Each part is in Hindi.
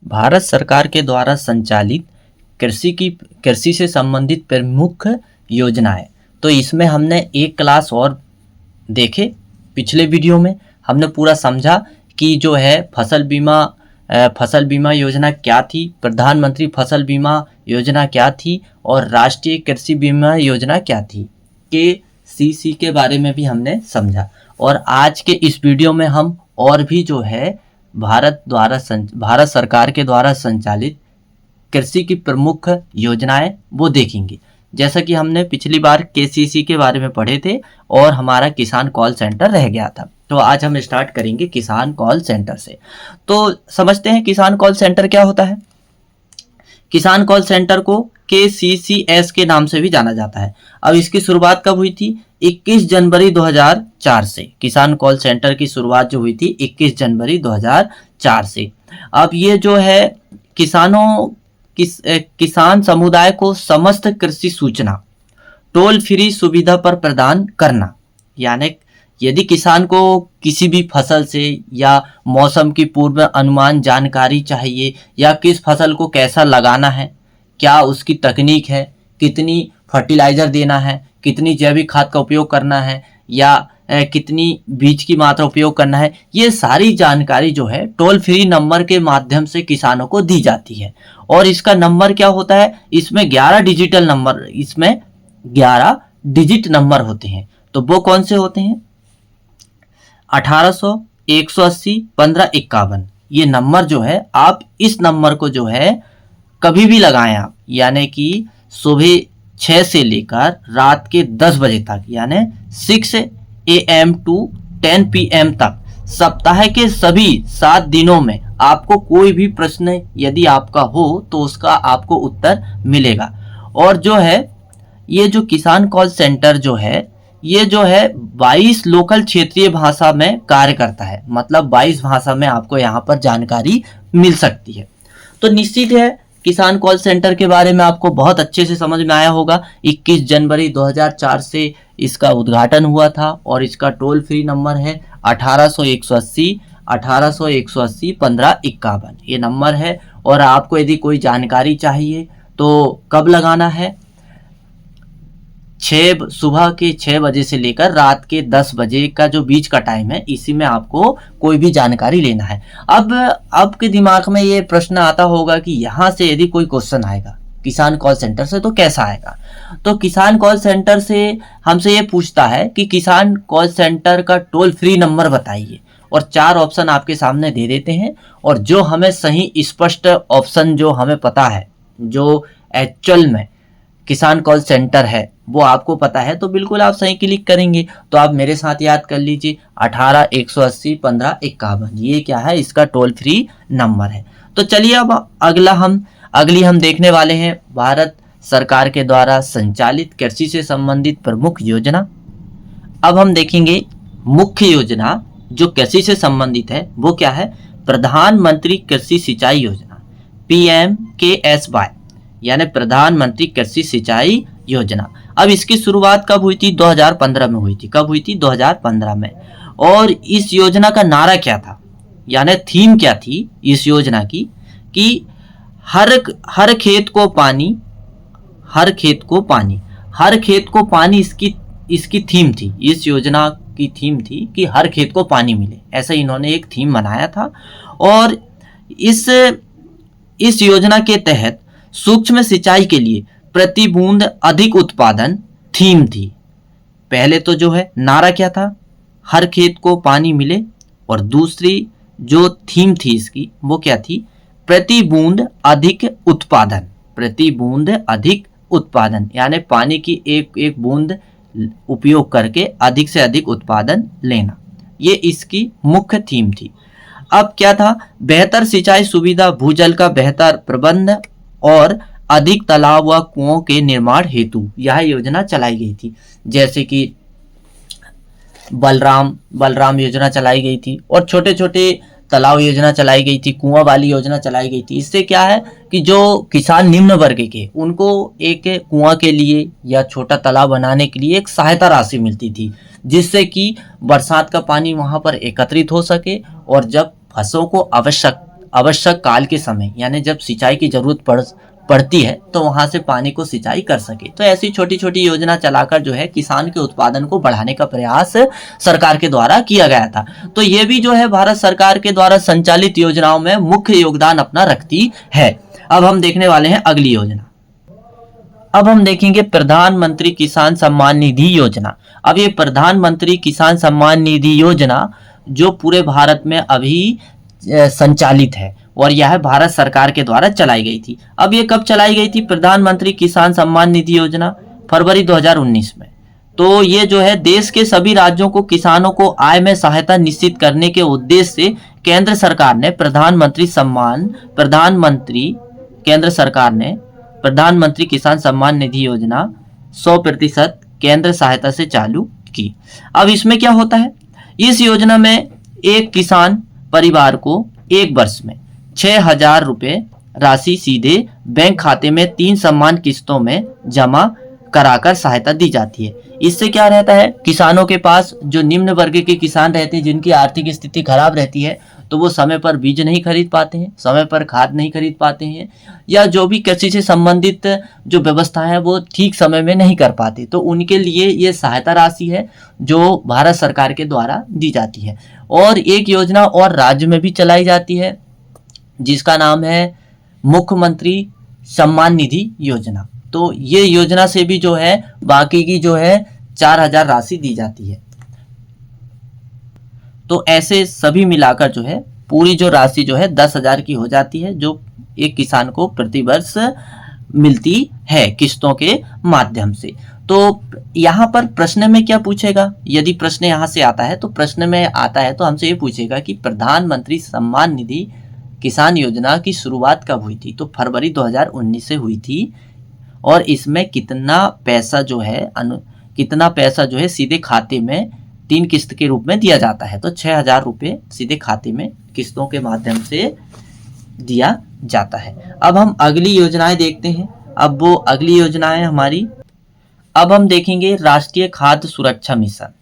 भारत सरकार के द्वारा संचालित कृषि से संबंधित प्रमुख योजनाएं। तो इसमें हमने एक क्लास और देखे। पिछले वीडियो में हमने पूरा समझा कि जो है फसल बीमा योजना क्या थी, प्रधानमंत्री फसल बीमा योजना क्या थी और राष्ट्रीय कृषि बीमा योजना क्या थी, KCC के बारे में भी हमने समझा। और आज के इस वीडियो में हम और भी जो है भारत सरकार के द्वारा संचालित कृषि की प्रमुख योजनाएं वो देखेंगे। जैसा कि हमने पिछली बार KCC के बारे में पढ़े थे और हमारा किसान कॉल सेंटर रह गया था, तो आज हम स्टार्ट करेंगे किसान कॉल सेंटर से। तो समझते हैं किसान कॉल सेंटर क्या होता है। किसान कॉल सेंटर को KCCS के नाम से भी जाना जाता है। अब इसकी शुरुआत कब हुई थी? 21 जनवरी 2004 से। किसान कॉल सेंटर की शुरुआत जो हुई थी 21 जनवरी 2004 से। अब ये जो है किसान समुदाय को समस्त कृषि सूचना टोल फ्री सुविधा पर प्रदान करना, यानी यदि किसान को किसी भी फसल से या मौसम की पूर्व अनुमान जानकारी चाहिए, या किस फसल को कैसा लगाना है, क्या उसकी तकनीक है, कितनी फर्टिलाइजर देना है, कितनी जैविक खाद का उपयोग करना है, या कितनी बीज की मात्रा उपयोग करना है, ये सारी जानकारी जो है टोल फ्री नंबर के माध्यम से किसानों को दी जाती है। और इसका नंबर क्या होता है? इसमें 11 डिजिट नंबर होते हैं। तो वो कौन से होते हैं? 1800, 180, 1551। ये नंबर जो है, आप इस नंबर को जो है कभी भी लगाएं आप, यानी कि सुबह 6 से लेकर रात के 10 बजे तक, यानी 6 AM to 10 PM तक, सप्ताह के सभी 7 दिनों में आपको कोई भी प्रश्न यदि आपका हो तो उसका आपको उत्तर मिलेगा। और जो है ये जो किसान कॉल सेंटर जो है, ये जो है 22 लोकल क्षेत्रीय भाषा में कार्य करता है। मतलब 22 भाषा में आपको यहाँ पर जानकारी मिल सकती है। तो निश्चित है किसान कॉल सेंटर के बारे में आपको बहुत अच्छे से समझ में आया होगा। 21 जनवरी 2004 से इसका उद्घाटन हुआ था और इसका टोल फ्री नंबर है 1800 180 1551। ये नंबर है। और आपको यदि कोई जानकारी चाहिए तो कब लगाना है? सुबह के 6 बजे से लेकर रात के 10 बजे का जो बीच का टाइम है, इसी में आपको कोई भी जानकारी लेना है। अब के दिमाग में ये प्रश्न आता होगा कि यहाँ से यदि कोई क्वेश्चन आएगा किसान कॉल सेंटर से तो कैसा आएगा? तो किसान कॉल सेंटर से हमसे ये पूछता है कि किसान कॉल सेंटर का टोल फ्री नंबर बताइए, और 4 ऑप्शन आपके सामने दे देते हैं। और जो हमें सही स्पष्ट ऑप्शन जो हमें पता है, जो एक्चुअल में किसान कॉल सेंटर है वो आपको पता है, तो बिल्कुल आप सही क्लिक करेंगे। तो आप मेरे साथ याद कर लीजिए 18 180 1551। ये क्या है? इसका टोल फ्री नंबर है। तो चलिए अब अगली हम देखने वाले हैं भारत सरकार के द्वारा संचालित कृषि से संबंधित प्रमुख योजना। अब हम देखेंगे मुख्य योजना जो कृषि से संबंधित है वो क्या है? प्रधानमंत्री कृषि सिंचाई योजना, PMKSY, यानी प्रधानमंत्री कृषि सिंचाई योजना। अब इसकी शुरुआत कब हुई थी? 2015 में हुई थी। कब हुई थी? 2015 में। और इस योजना का नारा क्या था, यानी थीम क्या थी इस योजना की? कि हर खेत को पानी, हर खेत को पानी, हर खेत को पानी, इसकी थीम थी। इस योजना की थीम थी कि हर खेत को पानी मिले। ऐसा इन्होंने एक थीम बनाया था। और इस योजना के तहत सूक्ष्म सिंचाई के लिए प्रति बूंद अधिक उत्पादन थीम थी। पहले तो जो है नारा क्या था? हर खेत को पानी मिले। और दूसरी जो थीम थी इसकी वो क्या थी? प्रति बूंद अधिक उत्पादन। प्रति बूंद अधिक उत्पादन, यानी पानी की एक बूंद उपयोग करके अधिक से अधिक उत्पादन लेना। ये इसकी मुख्य थीम थी। अब क्या था? बेहतर सिंचाई सुविधा, भूजल का बेहतर प्रबंध और अधिक तालाब व कुओं के निर्माण हेतु यह योजना चलाई गई थी। जैसे कि बलराम योजना चलाई गई थी, और छोटे छोटे तालाब योजना चलाई गई थी, कुआं वाली योजना चलाई गई थी। इससे क्या है कि जो किसान निम्न वर्ग के, उनको एक कुआं के लिए या छोटा तालाब बनाने के लिए एक सहायता राशि मिलती थी, जिससे कि बरसात का पानी वहां पर एकत्रित हो सके, और जब फसलों को आवश्यक काल के समय, यानी जब सिंचाई की जरूरत पड़ती है तो वहां से पानी को सिंचाई कर सके। तो ऐसी छोटी छोटी योजना चलाकर जो है किसान के उत्पादन को बढ़ाने का प्रयास सरकार के द्वारा किया गया था। तो ये भी जो है भारत सरकार के द्वारा संचालित योजनाओं में मुख्य योगदान अपना रखती है। अब हम देखने वाले हैं अगली योजना। अब हम देखेंगे प्रधानमंत्री किसान सम्मान निधि योजना। अब ये प्रधानमंत्री किसान सम्मान निधि योजना जो पूरे भारत में अभी संचालित है और यह भारत सरकार के द्वारा चलाई गई थी। अब ये कब चलाई गई थी? प्रधानमंत्री किसान सम्मान निधि योजना फरवरी 2019 में। तो ये जो है देश के सभी राज्यों को किसानों को आय में सहायता निश्चित करने के उद्देश्य से केंद्र सरकार ने प्रधानमंत्री किसान सम्मान निधि योजना 100% केंद्र सहायता से चालू की। अब इसमें क्या होता है? इस योजना में एक किसान परिवार को एक वर्ष में 6,000 रुपये राशि सीधे बैंक खाते में 3 समान किस्तों में जमा कराकर सहायता दी जाती है। इससे क्या रहता है, किसानों के पास जो निम्न वर्ग के किसान रहते हैं जिनकी आर्थिक स्थिति खराब रहती है तो वो समय पर बीज नहीं खरीद पाते हैं, समय पर खाद नहीं खरीद पाते हैं, या जो भी कृषि से संबंधित जो व्यवस्था है वो ठीक समय में नहीं कर पाते। तो उनके लिए ये सहायता राशि है जो भारत सरकार के द्वारा दी जाती है। और एक योजना और राज्य में भी चलाई जाती है जिसका नाम है मुख्यमंत्री सम्मान निधि योजना। तो ये योजना से भी जो है बाकी की जो है 4,000 राशि दी जाती है। तो ऐसे सभी मिलाकर जो है पूरी जो राशि जो है 10,000 की हो जाती है, जो एक किसान को प्रतिवर्ष मिलती है किस्तों के माध्यम से। तो यहाँ पर प्रश्न में क्या पूछेगा? यदि प्रश्न यहाँ से आता है तो प्रश्न में आता है तो हमसे ये पूछेगा कि प्रधानमंत्री सम्मान निधि किसान योजना की शुरुआत कब हुई थी? तो फरवरी 2019 से हुई थी। और इसमें कितना पैसा जो है सीधे खाते में 3 किस्त के रूप में दिया जाता है। तो 6,000 रुपये सीधे खाते में किस्तों के माध्यम से दिया जाता है। अब हम अगली योजनाएं देखते हैं। अब वो अगली योजनाएं हमारी, अब हम देखेंगे राष्ट्रीय खाद्य सुरक्षा मिशन।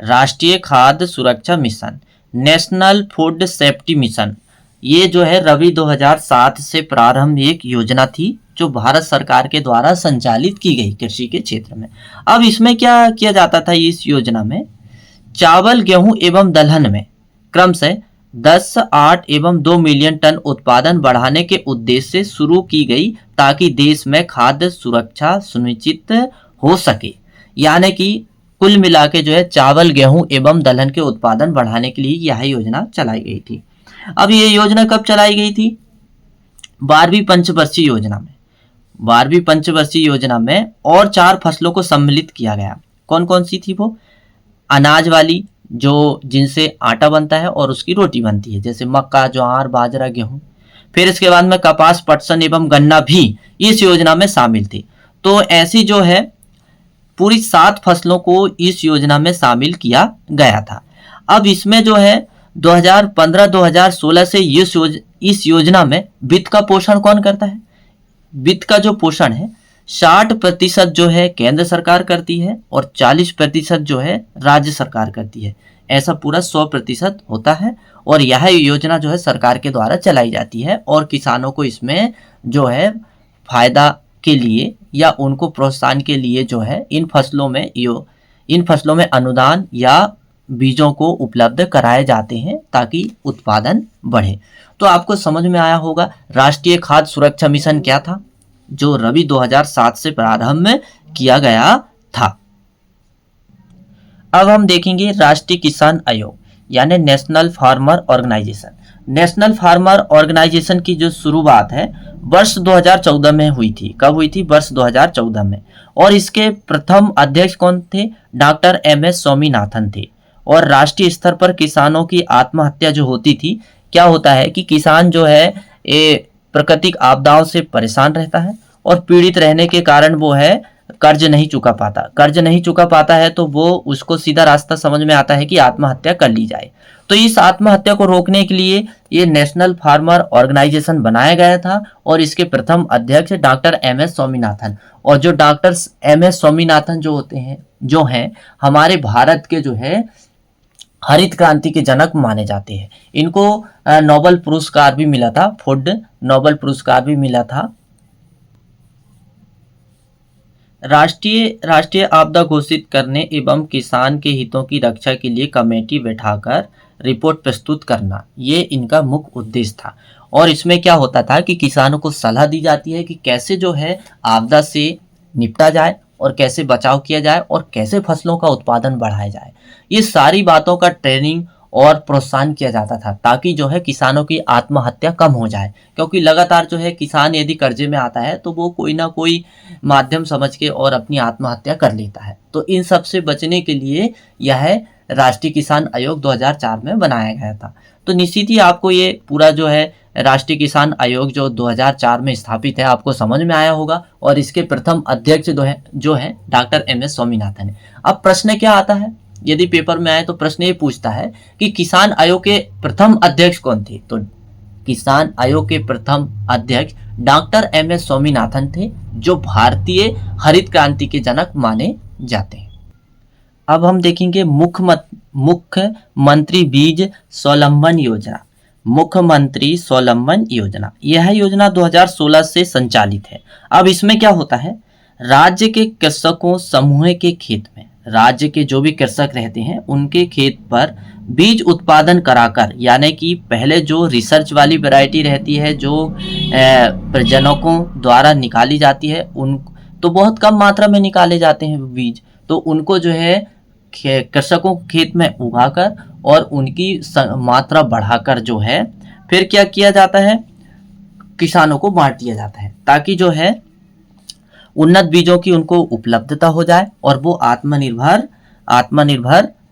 राष्ट्रीय खाद्य सुरक्षा mission, national food safety mission, ये जो है रवि 2007 से प्रारंभ एक योजना थी जो भारत सरकार के द्वारा संचालित की गई कृषि के क्षेत्र में। अब इसमें क्या किया जाता था? इस योजना में चावल, गेहूं एवं दलहन में क्रमशः 10, 8 एवं 2 मिलियन टन उत्पादन बढ़ाने के उद्देश्य से शुरू की गई ताकि देश में खाद्य सुरक्षा सुनिश्चित हो सके। यानी कि कुल मिला के जो है चावल, गेहूं एवं दलहन के उत्पादन बढ़ाने के लिए यह योजना चलाई गई थी। अब ये योजना कब चलाई गई थी? 12वीं पंचवर्षीय योजना में। 12वीं पंचवर्षीय योजना में और 4 फसलों को सम्मिलित किया गया। कौन कौन सी थी वो? अनाज वाली, जो जिनसे आटा बनता है और उसकी रोटी बनती है, जैसे मक्का, ज्वार, बाजरा, गेहूं। फिर इसके बाद में कपास, पटसन एवं गन्ना भी इस योजना में शामिल थे। तो ऐसी जो है पूरी 7 फसलों को इस योजना में शामिल किया गया था। अब इसमें जो है 2015-2016 से इस योजना में वित्त का पोषण कौन करता है? वित्त का जो पोषण है 60% जो है केंद्र सरकार करती है और 40% जो है राज्य सरकार करती है। ऐसा पूरा 100% होता है। और यह योजना जो है सरकार के द्वारा चलाई जाती है और किसानों को इसमें जो है फायदा के लिए या उनको प्रोत्साहन के लिए जो है इन फसलों में अनुदान या बीजों को उपलब्ध कराए जाते हैं ताकि उत्पादन बढ़े। तो आपको समझ में आया होगा राष्ट्रीय खाद्य सुरक्षा मिशन क्या था, जो रवि 2007 से प्रारंभ किया गया था। अब हम देखेंगे राष्ट्रीय किसान आयोग यानी national farmer organization. National farmer organization की जो शुरुआत है वर्ष 2014 में हुई थी। कब हुई थी? वर्ष 2014 में। और इसके प्रथम अध्यक्ष कौन थे? डॉक्टर MS स्वामीनाथन थे। और राष्ट्रीय स्तर पर किसानों की आत्महत्या जो होती थी, क्या होता है कि किसान जो है प्राकृतिक आपदाओं से परेशान रहता है और पीड़ित रहने के कारण वो है कर्ज नहीं चुका पाता है तो वो उसको सीधा रास्ता समझ में आता है कि आत्महत्या कर ली जाए। तो इस आत्महत्या को रोकने के लिए ये नेशनल फार्मर ऑर्गेनाइजेशन बनाया गया था और इसके प्रथम अध्यक्ष डॉक्टर MS स्वामीनाथन। और जो डॉक्टर MS स्वामीनाथन जो हैं हमारे भारत के जो है हरित क्रांति के जनक माने जाते हैं। इनको नोबेल पुरस्कार भी मिला था, फूड नोबेल पुरस्कार भी मिला था। राष्ट्रीय आपदा घोषित करने एवं किसान के हितों की रक्षा के लिए कमेटी बैठाकर रिपोर्ट प्रस्तुत करना, ये इनका मुख्य उद्देश्य था। और इसमें क्या होता था कि किसानों को सलाह दी जाती है कि कैसे जो है आपदा से निपटा जाए और कैसे बचाव किया जाए और कैसे फसलों का उत्पादन बढ़ाया जाए। ये सारी बातों का ट्रेनिंग और प्रोत्साहन किया जाता था ताकि जो है किसानों की आत्महत्या कम हो जाए, क्योंकि लगातार जो है किसान यदि कर्जे में आता है तो वो कोई ना कोई माध्यम समझ के और अपनी आत्महत्या कर लेता है। तो इन सब से बचने के लिए यह राष्ट्रीय किसान आयोग 2004 में बनाया गया था। तो निश्चित ही आपको ये पूरा जो है राष्ट्रीय किसान आयोग जो 2004 में स्थापित है आपको समझ में आया होगा। और इसके प्रथम अध्यक्ष जो है डॉक्टर MS स्वामीनाथन है। अब प्रश्न क्या आता है, यदि पेपर में आए तो प्रश्न ये पूछता है कि किसान आयोग के प्रथम अध्यक्ष कौन थे। तो किसान आयोग के प्रथम अध्यक्ष डॉक्टर MS स्वामीनाथन थे, जो भारतीय हरित क्रांति के जनक माने जाते हैं। अब हम देखेंगे मुख्यमंत्री बीज स्वावलंबन योजना। मुख्यमंत्री स्वावलंबन योजना, यह योजना 2016 से संचालित है। अब इसमें क्या होता है, राज्य के कृषकों समूह के खेत में, राज्य के जो भी कृषक रहते हैं उनके खेत पर बीज उत्पादन कराकर, यानी कि पहले जो रिसर्च वाली वैरायटी रहती है जो प्रजनकों द्वारा निकाली जाती है, उन तो बहुत कम मात्रा में निकाले जाते हैं बीज, तो उनको जो है कृषकों खेत में उगाकर और उनकी मात्रा बढ़ाकर जो है फिर क्या किया जाता है, किसानों को बांट दिया जाता है ताकि जो है उन्नत बीजों की उनको उपलब्धता हो जाए और वो आत्मनिर्भर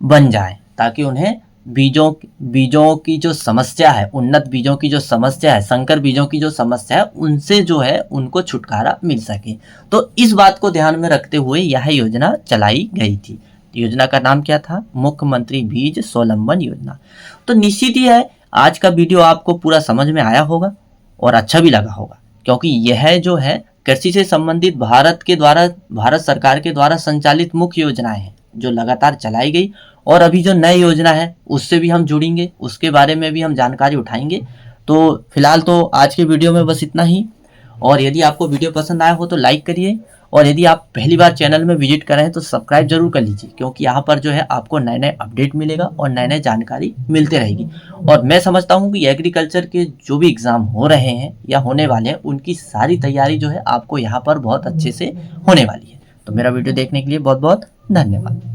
बन जाए, ताकि उन्हें बीजों की जो समस्या है, उन्नत बीजों की जो समस्या है, संकर बीजों की जो समस्या है, उनसे जो है उनको छुटकारा मिल सके। तो इस बात को ध्यान में रखते हुए यह योजना चलाई गई थी। योजना का नाम क्या था, मुख्यमंत्री बीज स्वावलंबन योजना। तो निश्चित ही है आज का वीडियो आपको पूरा समझ में आया होगा और अच्छा भी लगा होगा, क्योंकि यह जो है कृषि से संबंधित भारत सरकार के द्वारा संचालित मुख्य योजनाएं हैं जो लगातार चलाई गई। और अभी जो नई योजना है उससे भी हम जुड़ेंगे, उसके बारे में भी हम जानकारी उठाएंगे। तो फिलहाल तो आज के वीडियो में बस इतना ही। और यदि आपको वीडियो पसंद आया हो तो लाइक करिए, और यदि आप पहली बार चैनल में विजिट कर रहे हैं तो सब्सक्राइब जरूर कर लीजिए, क्योंकि यहाँ पर जो है आपको नए नए अपडेट मिलेगा और नए नए जानकारी मिलते रहेगी। और मैं समझता हूँ कि एग्रीकल्चर के जो भी एग्ज़ाम हो रहे हैं या होने वाले हैं उनकी सारी तैयारी जो है आपको यहाँ पर बहुत अच्छे से होने वाली है। तो मेरा वीडियो देखने के लिए बहुत बहुत धन्यवाद।